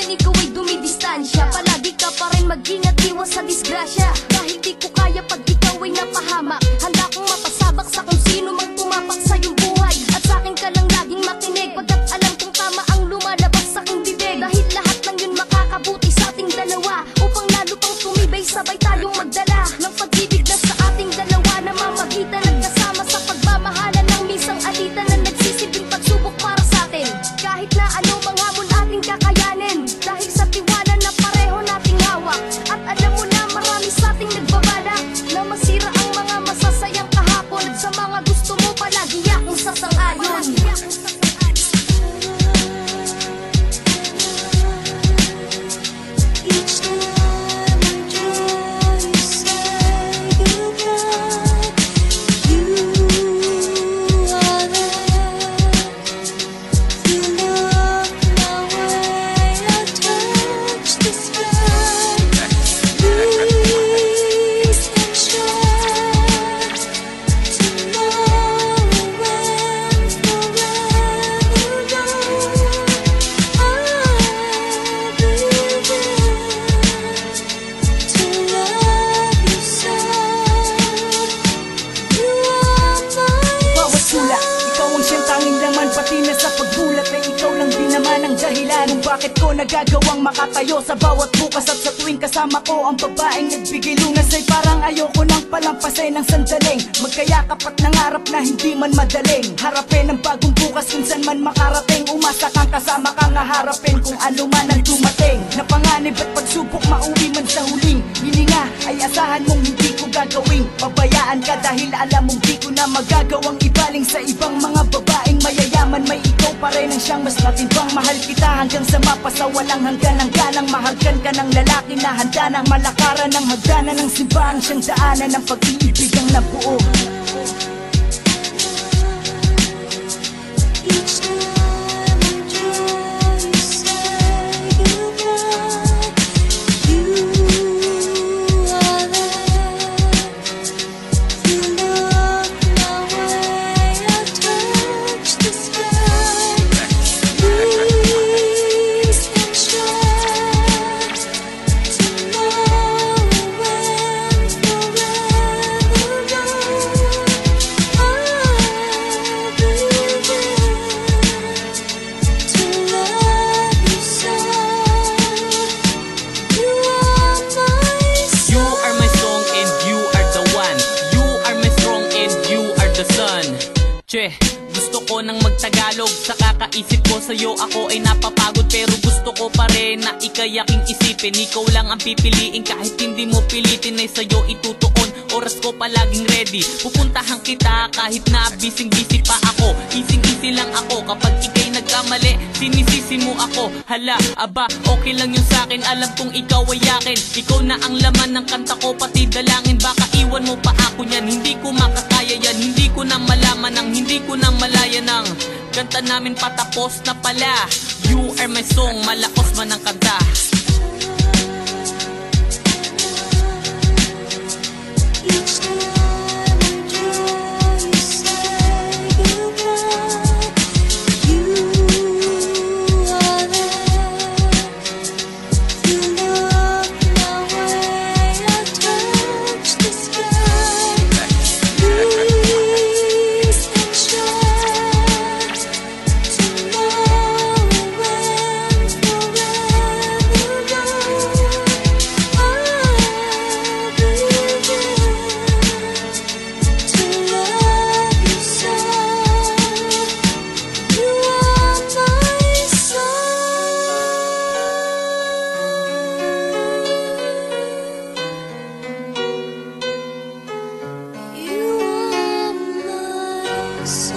akin ikaw ay dumidistansya. Palagi ka pa rin mag-ingat, iwas sa disgrasya. Dahil di ko kaya pag ikaw ay napahamak. Handa kong mapasabak sa kung sino mang tumapak sa iyong buhay. At sa akin ka lang laging makinig, pagkat alam kong tama ang lumalabas sa aking bibig. Dahil lahat ng yun makakabuti sa ating dalawa, upang lalo pang tumibay, sabay tayong magdala ng pag-ibig na sa ating dalawa, na mamagitan nagkasama sa pagmamahalan ng misang alitan na nagsisilbing pagsubok para sa atin. Kahit na ano mang hamon ating kakayanin, dahil sa tiwala na pareho nating hawak. At alam mo na marami sa ating nagbabalak na masira ang mga masasayang kahapon. At sa mga gusto mo palagi akong sasang-ayon. Kung bakit ko nagagawang makatayo sa bawat bukas. At sa tuwing kasama ko ang babaeng nagbigay lunas, ay parang ayoko nang palampasay ng sandaling. Magkayakap at nangarap na hindi man madaling harapin ang bagong bukas kung saan man makarating. Umasa kang kasama kang haharapin kung ano man ang dumating. Napanganib at pagsubok mauwi man sa huling hininga, ay asahan mong hindi ko gagawing pabayaan ka. Dahil alam mong di ko na magagawang ibaling sa ibang mga babaeng mayayaman. May ikaw pa rin ang siyang mas matibang. Mahal kita hanggang sa mapasa walang hanggan. Hangganang mahalkan ka ng lalaki na handa ng malakaran ng hagdanan ng simbahan. Siyang daanan ng pag-iibig ang nabuo. Gusto ko nang magtagalog sa kakaisip ko sa'yo. Ako ay napapagod pero gusto ko pa rin na ikay aking isipin. Ikaw lang ang pipiliin kahit hindi mo pilitin, ay sa'yo itutuon. Oras ko palaging ready, pupuntahan kita kahit na busy pa ako. Easy lang ako kapag ikay nagkamali, sinisisi mo ako. Hala, aba, okay lang yun sa'kin. Alam kong ikaw ay akin. Ikaw na ang laman ng kanta ko, pati dalangin. Baka iwan mo pa ako niyan, hindi ko makakaya yan. Hindi ko na malaman ang hindi ko na malaya ng kanta namin patapos na pala. You are my song, malakos man ang kanta. So